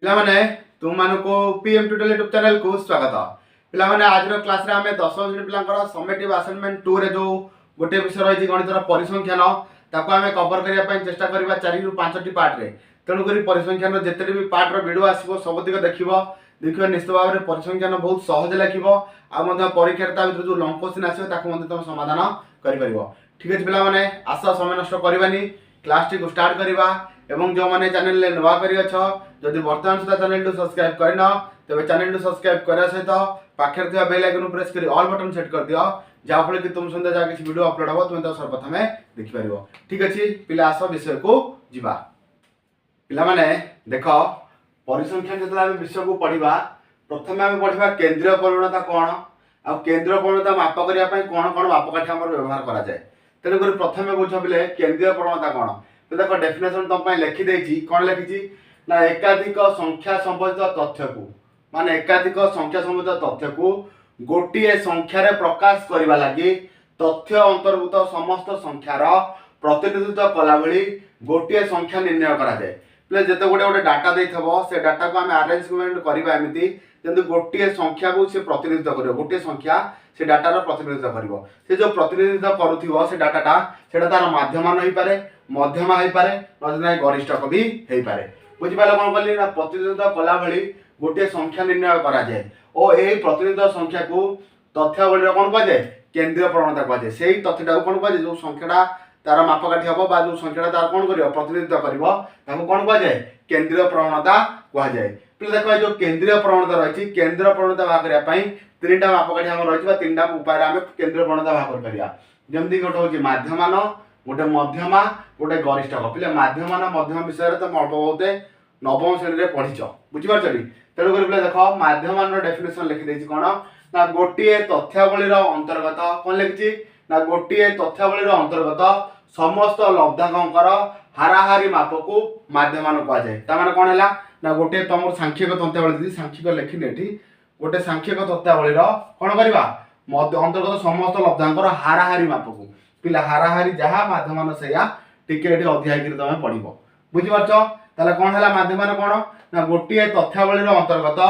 पिलामाने तुम मानको PM tutorial YouTube channel को स्वागत। पिलामाने आज रो क्लास रे हमें 10 श्रेणी पिलांकर समेटिव असाइनमेंट 2 रे जो गोटे विषय रही गणितर परिसंख्यान ताको हमें कवर करिया पय चेष्टा करबा 4 रु 5 टी पार्ट रे। तेणु करी परिसंख्यान जेते भी पार्ट रो वीडियो आसीबो सबतिक देखिबो निश्चित भाव में परिसंख्यान बहुत सहज लिखिबो आ मध्ये परीक्षा रे ता भीतर जो लॉन्ग क्वेश्चन आसीबो ताको मध्ये तुम समाधान करि परिबो। ठीक अछि पिलामाने आशा समय नष्ट करबानी क्लास टी को स्टार्ट करबा एवं जो माने चैनल ले नवा करी अछ जदि वर्तमान सुधा चैनल को सब्सक्राइब करना तबे चैनल को सब्सक्राइब करा सहित पाखर थिया बेल आइकन प्रेस करी ऑल बटन सेट कर दियो जा फल कि तुम संदे जा किछि वीडियो अपलोड हो तुम तो सर्वप्रथम देखि परिबो। ठीक अछि पिला आसो विषय को जिबा। पिला माने देखो परिसंख्यान जतला हम विषय को पढिबा प्रथमे हम पढिबा केंद्रीय परिमाणता कोन आ केंद्रीय परिमाणता माप करिया पय कोन कोन मापकाठी हमर व्यवहार करा जाय। तेनु करी प्रथमे बुझ बिले केंद्रीय परिमाणता कोन तो देखो डेफिनेशन तुम पय लिखि देछि कोन लिखिछि ना एकाधिक संख्या संबंधित तथ्य को माने एकाधिक संख्या संबंधित तथ्य को गोटिए संख्या रे प्रकाश करबा लागि तथ्य अंतर्भुक्त समस्त संख्यार प्रतिनिधित्व कला भली गोटिए संख्या निर्णय करा जाय। प्ले जते गोटे डाटा देथबो से डाटा को हम अरेंजमेंट करबा एमिति जंतु गोटिए संख्या को से प्रतिनिधित्व करियो गोटिए संख्या से डाटा रो प्रतिनिधित्व करियो से जो प्रतिनिधित्व करूथिबो से डाटाटा सेटा तार माध्यमान होई पारे मध्यमा होई पारे नजनाय गरिष्ठक भी होई पारे। बुझि पाले कोन कहली ना प्रतिनिधित्व कला भली गोटे संख्या निर्णय करा जाय ओ एई प्रतिनिधित्व संख्या को तथ्यावली रो कोन कह जाय केंद्रीय प्रवणता कह जाय। सेही तथ्यटा कोन कह जाय जो संख्याटा तार मापकाठी हबो बा जो संख्याटा तार कोन करियो प्रतिनिधित्व करिवो ताको कोन कह जाय केंद्रीय प्रवणता कह जाय। प्ले देखो जो केंद्रीय प्रवणता रहिछि केंद्रीय प्रवणता भाग करिया पई तीनटा मापकाठी हम रहिछि बा तीनटा उपाय हम केंद्रीय प्रवणता भाग कर परिया। जेमति गोटे होछि माध्यमान गोटे मध्यमा गोटे गरिष्ठक। पिले माध्यमान मध्यम विषय रे तो अल्प बहुत नवम श्रेणी रे पढिछ बुझि पारछली। तेणु करी पिले देखो माध्यमान रो डेफिनेशन लिखि देछि कोन ना गोटिए तथ्यावली रो अंतर्गत कोन लिखिछि ना गोटिए तथ्यावली रो अंतर्गत समस्त लब्धांकर हाराहारी माप को माध्यमान कह जाय। ता माने कोन हैला ना गोटे तमर सांख्यिक तथ्यावली दि सांख्यिक लेखिन एठी गोटे सांख्यिक तथ्यावली रो कोन करबा अंतर्गत समस्त लब्धांकर हाराहारी माप को पिला हाराहारी जहा माध्यमान सेया टिके एठी अध्याय करी तमे पढिबो बुझि पारछो। ताले कोन हैला माध्यमान कोन ना गोटिए तथ्यावली रो अंतर्गत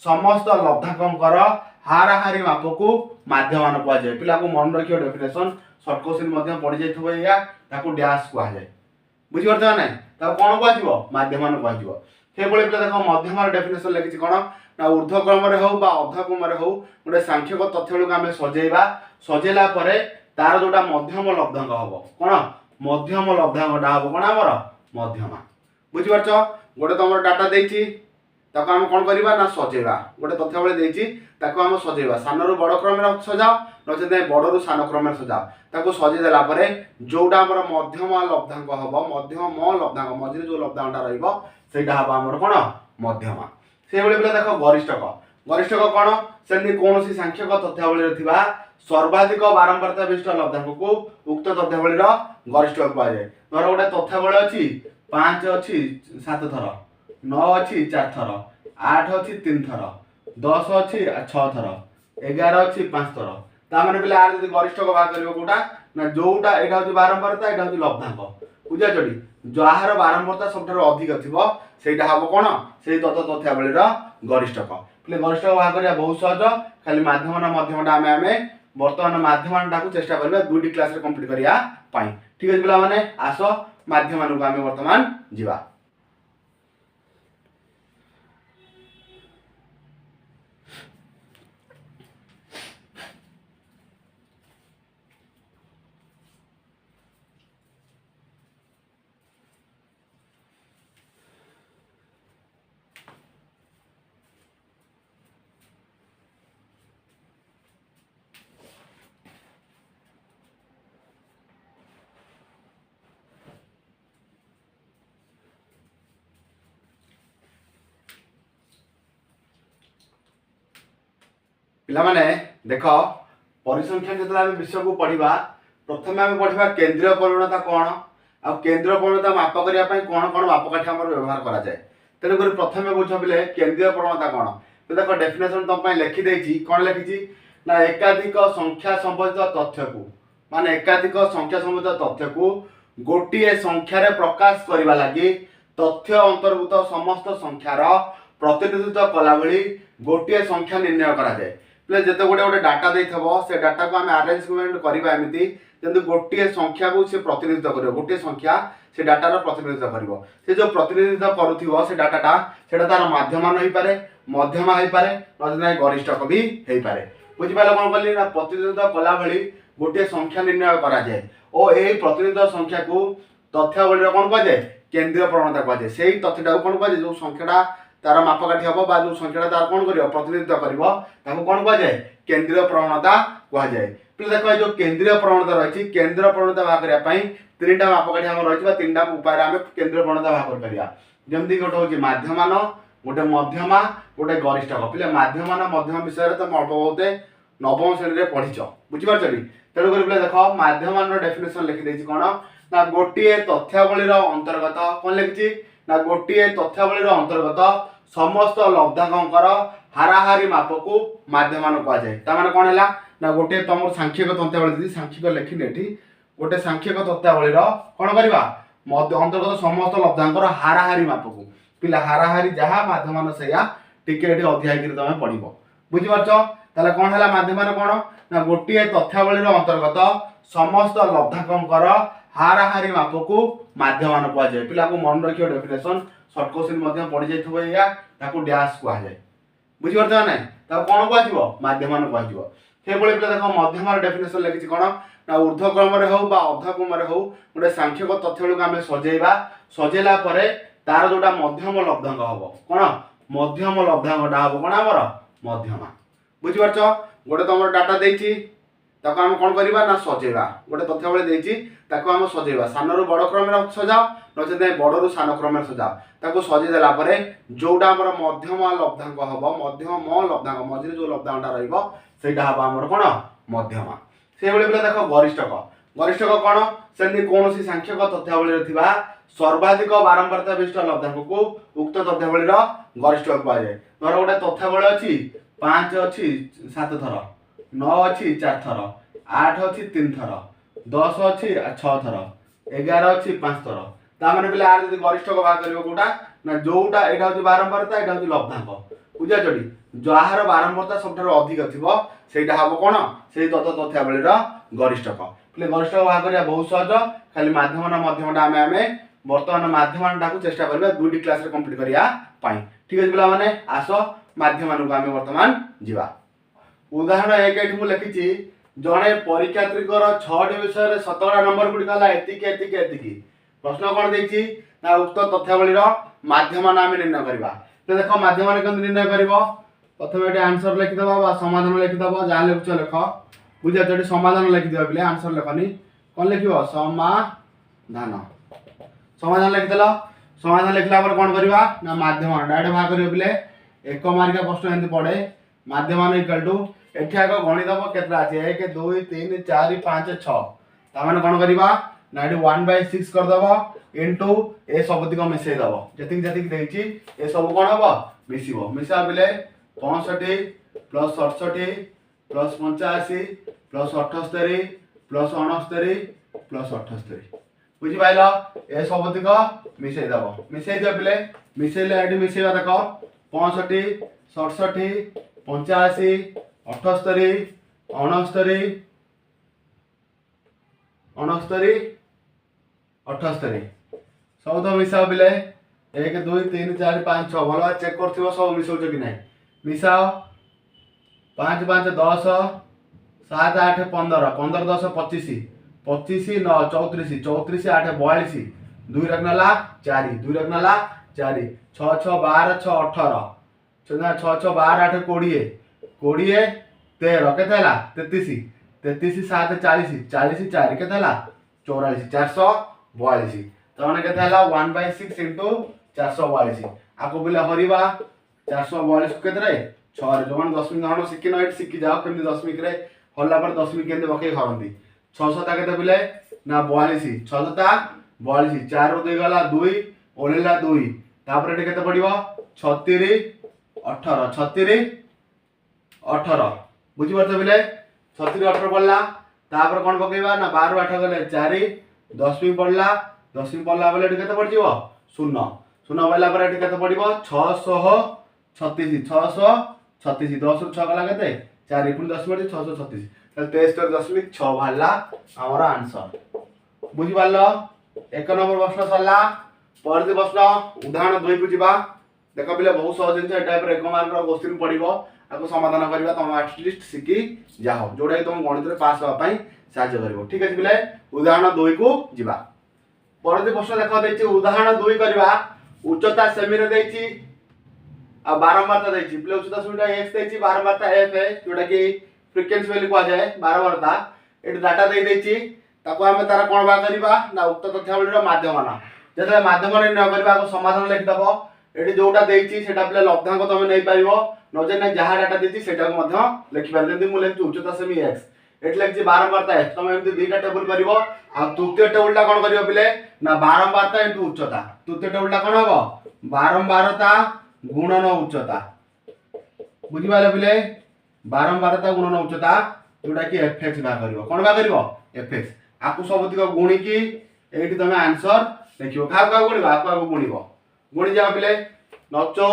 समस्त लब्धांकर हाराहारी माप को माध्यमान कह जाय। पिला को मन रखियो डेफिनेशन शॉर्ट क्वेश्चन मध्ये पढि जायथबो या ताको डैश कह जाय बुझि पारछो नै ता कोन कहजिवो माध्यमान कहजिवो। से बळे पिला देखो मध्यमान डेफिनेशन लिखिछि कोन ना ऊर्ध्व क्रम रे हो बा अध क्रम रे हो गोटे सांख्यिक तथ्यवली को हमें सजेइबा सजेला परे तार जोटा मध्यम लब्धांक हबो कोन मध्यम लब्धांकटा हबो कोन हमर मध्यमा बुझि पारछो। गोटे तमर डाटा देछि ताको हम कोन करबा ना सजेबा गोटे तथ्यावली देछि ताको हम सजेबा सान रु बड़ क्रम रे सजाओ नचेते बड़ रु सान क्रम रे सजाओ ताको सजे देला परे जोटा हमर मध्यम लब्धांक हबो मध्यम लब्धांक मझिरे जो लब्धांकटा रहइबो सेटा हबो हमर कोन मध्यमा। से बेले बेले देखो गरिष्ठक गरिष्ठक कोन सेनी कोनोसी सांख्यिक तथ्यावली रे थिबा सर्वाधिक बारंबारता विशिष्ट लब्धांक को उक्त तथ्यावली रो गरिष्ठक कह जाय। धर गोटे तथ्यावली अछि 5 अछि 7 थर 9 अछि 4 थर 8 अछि 3 थर 10 अछि 6 थर 11 अछि 5 थर ता माने बेले आर जदि गरिष्ठक भाग करिवो कोटा ना जोटा एटा अछि बारंबारता एटा अछि लब्धांक बुझा चडी जहार बारंबारता सबठारो अधिक थिबो सेटा हबो कोन सेही तथ्यावली रो गरिष्ठक। बेले गरिष्ठक भाग करिया बहुत सहज खाली माध्यमना मध्यमटा हमें वर्तमान माध्यमटा को चेष्टा करबा दुईटी क्लास रे कंप्लीट करिया पाई। ठीक अछि पिला माने आसो माध्यमान को हमें वर्तमान जीवा। पिला माने देखो परिसंख्यान जतला हम विषय को पढिबा प्रथमे हम पढिबा केंद्रीय परिमाणता कोन आ केंद्रीय परिमाणता माप करिया पय कोन कोन मापकाठी हमर व्यवहार करा जाय। तेनु करी प्रथमे बुझ बिले केंद्रीय परिमाणता कोन तो देखो डेफिनेशन तुम पय लिखि देछि कोन लिखिछि ना एकाधिक संख्या संबंधित तथ्य को माने एकाधिक संख्या संबंधित तथ्य को गोटिए संख्या रे प्रकाश करबा लागि तथ्य अंतर्भूत समस्त संख्यार प्रतिनिधित्व कला भली गोटे संख्या निर्णय करा जाए प्ले जते गोटे गोटे डाटा देइथबो से डाटा को हम अरेंजमेंट करबा एमिति जंतु गोटे संख्या को से प्रतिनिधित्व करिवो गोटे संख्या से डाटार प्रतिनिधित्व करिवो से जो प्रतिनिधित्व करूथिवो से डाटाटा सेटा तार माध्यमान होई पारे मध्यमा होई पारे नजनाय गरिष्ठक भी होई पारे बुझि पाला कोन कहली ना प्रतिनिधित्व कला भली गोटे संख्या निर्णय करा जाए ओ एई प्रतिनिधित्व संख्या को तथ्यावली रे कोन कह जाए केंद्रीय प्रवणता कह जाए सेही तथ्यटा कोन कह जाए जो संख्याटा तार मापकाठी हम बा जो संख्याटा तार कोन करियो प्रतिनिधित्व करिवो ताको कोन कह जाए केंद्रीय प्रवणता कह जाए प्ले देखो जो केंद्रीय प्रवणता रही केंद्रीय प्रवणता बाहा करिया पई तीनटा मापकाठी हम रही बा तीनटा उपाय हम केंद्रीय प्रवणता बाहा कर परिया जेमति गोटे होची माध्यमान गोटे मध्यमा गोटे गरिष्ठक पिले माध्यमान मध्यम विषय तो अल्प बहुत नवम श्रेणी रे पढ़िछ बुझि पारछली तेणु कर पिले देखो माध्यमान डेफिनेशन लिखि देछि कोन ना गोटे तथ्यावली रो अंतर्गत कोन लिखिछि ना गोटे तथ्यावली रो अंतर्गत समस्त लब्धांकर हाराहारी माप को माध्यमान कह जाए ता माने कोन हैला ना गोटे तमर सांख्यिक तथ्यावली दी सांख्यिक लिखिने एठी गोटे सांख्यिक तथ्यावली रो कोन करबा अंतर्गत समस्त लब्धांकर हाराहारी माप को पिला हाराहारी जहा माध्यमान सेया टिके एठी अध्याय करी तमे पढिबो बुझि पारछो ताले कोन हैला माध्यमान कोन ना गोटे तथ्यावली रो अंतर्गत समस्त लब्धांकर हाराहारी माप को माध्यमान कह जाए पिला को मन रखियो डेफिनेशन शॉर्ट क्वेश्चन मध्ये पढि जाइथबो या ताको डैश कह जाए बुझि पारछो नै ता कोन कहजिवो माध्यमान कहजिवो से बळे पिला देखो मध्यमान डेफिनेशन लिखिछि कोन ना ऊर्ध्व क्रम रे हो बा अध क्रम रे हो गोटे सांख्यिक तथ्य को आमे सजेइबा सजेला परे तार जोटा मध्यम लब्धांक हबो कोन मध्यम लब्धांकटा हबो कोन हमर मध्यमा बुझि पारछो गोटे तमर डाटा देइछि ताको हम कोन करबा ना सजेबा गोटे तथ्यावली देइछि ताको हम सजेबा सानरो बड़ क्रम रे सजाओ नचेते बड़रू सान क्रम रे सजाओ ताको सजे देला परे जोटा हमर मध्यम लब्धांक हबो मध्यम लब्धांक मझिरे जो लब्धांकटा रहइबो सेटा हबो हमर कोन मध्यमा से बळे पिला देखो गरिष्ठक गरिष्ठक कोन सेनी कोनोसी सांख्यिक तथ्यावली रे थिबा सर्वाधिक बारंबारता विशिष्ट लब्धांक को उक्त तथ्यावली रो गरिष्ठक कह जाय धर गोटे तथ्यावली अछि 5 अछि 7 थर 9 अछि 4 थर 8 अछि 3 थर 10 अछि 6 थर 11 अछि 5 थर ता माने पिला आर जदि गरिष्ठक बा करिवो कोटा ना जोटा एटा होची बारंबारता एटा होची लब्धांक बुझा चडी जहार बारंबारता सबठारो अधिक थिबो सेटा हबो कोन सेही तथ्यावली रो गरिष्ठक पिले गरिष्ठक बा करिया बहुत सहज खाली माध्यमना मध्यमटा हमें वर्तमान माध्यमटा को चेष्टा करबा दुईटी क्लास रे कंप्लीट करिया पाई ठीक अछि पिला माने आसो माध्यमान को हमें वर्तमान जीवा उदाहरण 1 एठी मु लिखिछि जणे परीक्षार्थीकर 6 विषय रे 17 नंबर गुडी कला एतिकी एतिकी एतिकी प्रश्न कोन देछि ना उक्त तथ्यावली रो माध्यमान हमें निर्णय करबा तो देखो माध्यमान केन निर्णय करबो प्रथम एठी आंसर लिखि दबा बा समाधान लिखि दबा जा लिखछ लेख बुझा जडी समाधान लिखि दिबा बिले आंसर लेखनी कोन लिखिबो समाधान समाधान लिखि देला समाधान लिखला पर कोन करबा ना माध्यमान डायरेक्ट भाग करियो बिले एक मार्क प्रश्न एंती पड़े माध्यमान इक्वल टू एठी आगो गणि दबो केतरा अछि 1 2 3 4 5 6 ता माने कोन करबा ना एठी 1/6 कर दबो इनटू ए सबति को मिसै दबो जतिक जतिक देछि ए सब कोन हबो मिसिबो मिसा बिले 65 plus 68 plus 85 plus 78 plus 69 plus 78 बुझि पाइलो ए सबति को मिसै दबो मिसै दियो बिले मिसैले एठी मिसैबा देखो 65 67 85 78 69 78 सब तो मिसाओ बिले 1 2 3 4 5 6 भलो चेक करथिबो सब मिसौ छ कि नै मिसाओ 5 5 10 7 8 15 15 10 25 25 9 34 34 8 42 2 रखनाला 4 2 रखनाला 4 6 6 12 6 18 6 6 12 8 20 20 13 केतेला 33 33 7 40 40 4 केतेला 44 442 तने केतेला 1/6 इनटू 442 आको बिला हरिबा 442 केतरे 6 रे जवन दशमिक हण सिक्की नइट सिक्की जाओ केमि दशमिक रे हल्ला पर दशमिक केंदे बके हरंती 6 7 केते बिले ना 42 6 7 42 4 रो 2 गला 2 ओलेला 2 तापर एटे केते पडिबो 36 18 36 18 बुझी परछ बिले 36 18 पड़ला तापर कोन पकेबा ना 12 8 गले 4 10 पड़ला 10 पड़ला बेले केते पड़ जीवो 0 शून्य पाइला पर एठी केते पड़िबो 636 636 10 रु 6 गला केते 4 पुनी 10 पड़ि 636 ताले 73.6 बाहरला हमर आंसर बुझि पारलो। एक नंबर प्रश्न सरला। परदे प्रश्न उदाहरण 2 को जिबा। देखो पिले बहुत सहज जिंस ए टाइप रे 1 मार्क रो क्वेश्चन पड़िबो आको समाधान करबा तुम एटलिस्ट सिकी जाओ जोडा कि तुम गणित रे पास होबा पई सहायता करबो। ठीक अछि पिले उदाहरण 2 को जिबा। परदे प्रश्न देखो दैछि उदाहरण 2 करबा। उच्चता सेमी रे दैछि आ बारंबारता दैछि पिले उच्चता सेमी x दैछि बारंबारता f है जोडा कि फ्रीक्वेंसी वैल्यू को जाए बारंबारता एट डाटा दे दैछि ताको हमें तारा कोन बा करबा ना उक्त तथ्यावली रो माध्यम ना जेते माध्यम ने न करबा को समाधान लिख दबो एटी जोटा दैछि सेटा पिले लब्धांक तमे नै पाइबो न जे ना जहा डाटा दैछि सेटा को मध्य लिखि पार जेंति मु लिखि उच्चता सेमी x एट लिखि बारंबारता f तमे एमति दुईटा टेबल करिवो आ तृतीय टेबलटा कोन करिवो पिले ना बारंबारता इनटू उच्चता तृतीय टेबलटा कोन हबो बारंबारता गुणन उच्चता बुझि पाले पिले बारंबारता गुणन उच्चता जोटा कि fx बा करिवो कोन बा करिवो fx आकु सबतिक गुणी की एठी तमे आंसर देखियो खा का गुणीबा आकु गुणीबो गुणी जा पिले 9 चौ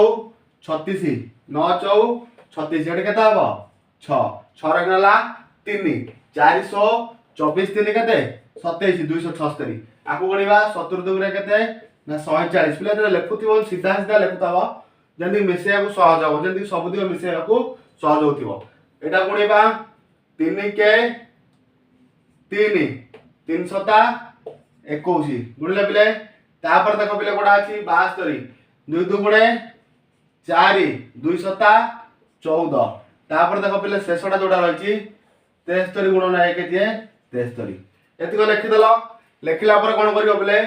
36 9 चौ 36 एठी केता हबो 6 6 रगला 3 424 3 केते 27 276 आकु गुणीबा 70 दुगरे केते ना 140 पिले तो लेखुथिबो सीधा सीधा लेखुताबो जंदी मिसेया को सहज हो जंदी सबदिक मिसेया को सहज होथिबो एटा गुणीबा 3 के 3 3 सता 21 गुणले पिले तापर देखो पिले कोडा अछि 72 2 2 गुणे 4 2 सता 14 तापर देखो पिले शेषटा जोडा रहछि 73 गुणन 1 दिए 73 एतिको लिखि देलो लिखिला पर कोन करियो पिले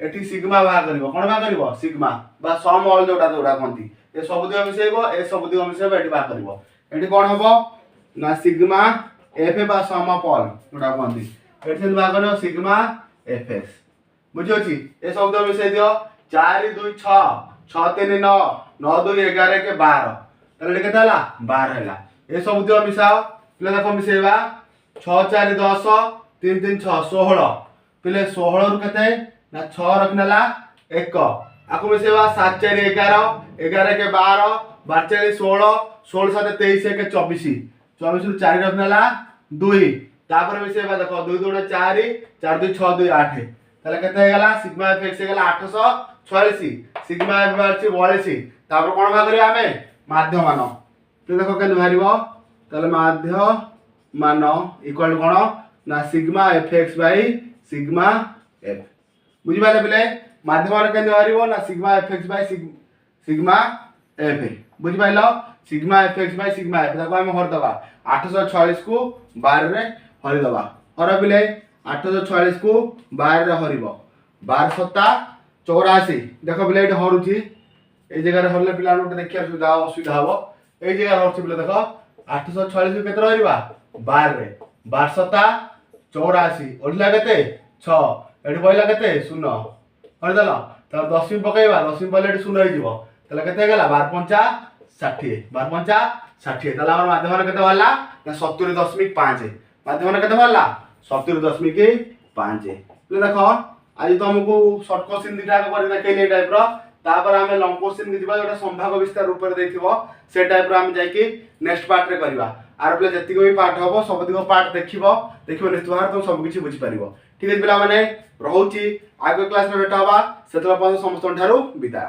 एठी सिग्मा बा करिवो कोन बा करिवो सिग्मा बा सम ऑल जोडा जोडा कोंती ए सबदिक मिसेइबो ए सबदिक मिसेइबो एठी बा करिवो एठी कोन हबो ना सिग्मा एफ बा सम ऑफ ऑल जोडा कोंती एठी बा करियो सिग्मा एफएस बुझियो छी ए शब्द मिसेइ दियो 4 2 6 6 3 9 9 2 11 के 12 तले केता हला 12 हला ए शब्द मिसाओ पिले देखो मिसेइबा 6 4 10 3 3 6 16 पिले 16 रु केते ना 6 रखनेला 1 आकु मिसेइबा 7 4 11 11 के 12 12 4 16 16 7 23 के 24 24 रु 4 रखनेला 2 तापर मिसेइबा देखो 2 2 4 4 2 6 2 8 तले केते हेगला सिग्मा एफ हेगला 846 सिग्मा एफ बारछि 42 तापर कोन बा करिया हमें माध्य मान तो देखो केन भारिबो तले माध्य मान इक्वल कोन ना sigma FX by sigma F बुझि बाले पिले माध्य मान केन भारिबो ना sigma FX by sigma F बुझि पाइलो sigma FX by sigma F ताको हम हर दबा 846 को 12 रे हरि दबा हर पिले 846 को 12 रे हरिबो 12 सत्ता 84 देखो पिले एठी हरुची ए जगह रे हरले पिला नोट देखिया सुविधा हो ए जगह हरची पिले देखो 846 को केते हरिबा 12 रे 12 सत्ता 84 ओडला केते 6 एठी पहिला केते 0 हरि दला त 10 पकाइबा 10 पहिले एठी 0 हिजिबो तले केते गेला 12 पंचा 60 12 पंचा 60 तला हमर माध्यम केते वाला ना 70.5 माध्यम केते वाला 70.5 ले देखो आज तुमको शॉर्ट क्वेश्चन दिटा कर देखैले टाइप रो तापर हमें लॉन्ग क्वेश्चन दिबा जोटा संभाग विस्तार रूप रे देथिबो से टाइप रो हम जाई कि नेक्स्ट पार्ट रे करबा आर प्ले जति को भी पार्ट होबो सब दिगो पार्ट देखिबो निश्चित भार तुम सब किछि बुझि परिबो ठीक है पिला माने रहउची आगो क्लास में बेटा बा सेतला पर समस्त ठारू विदा।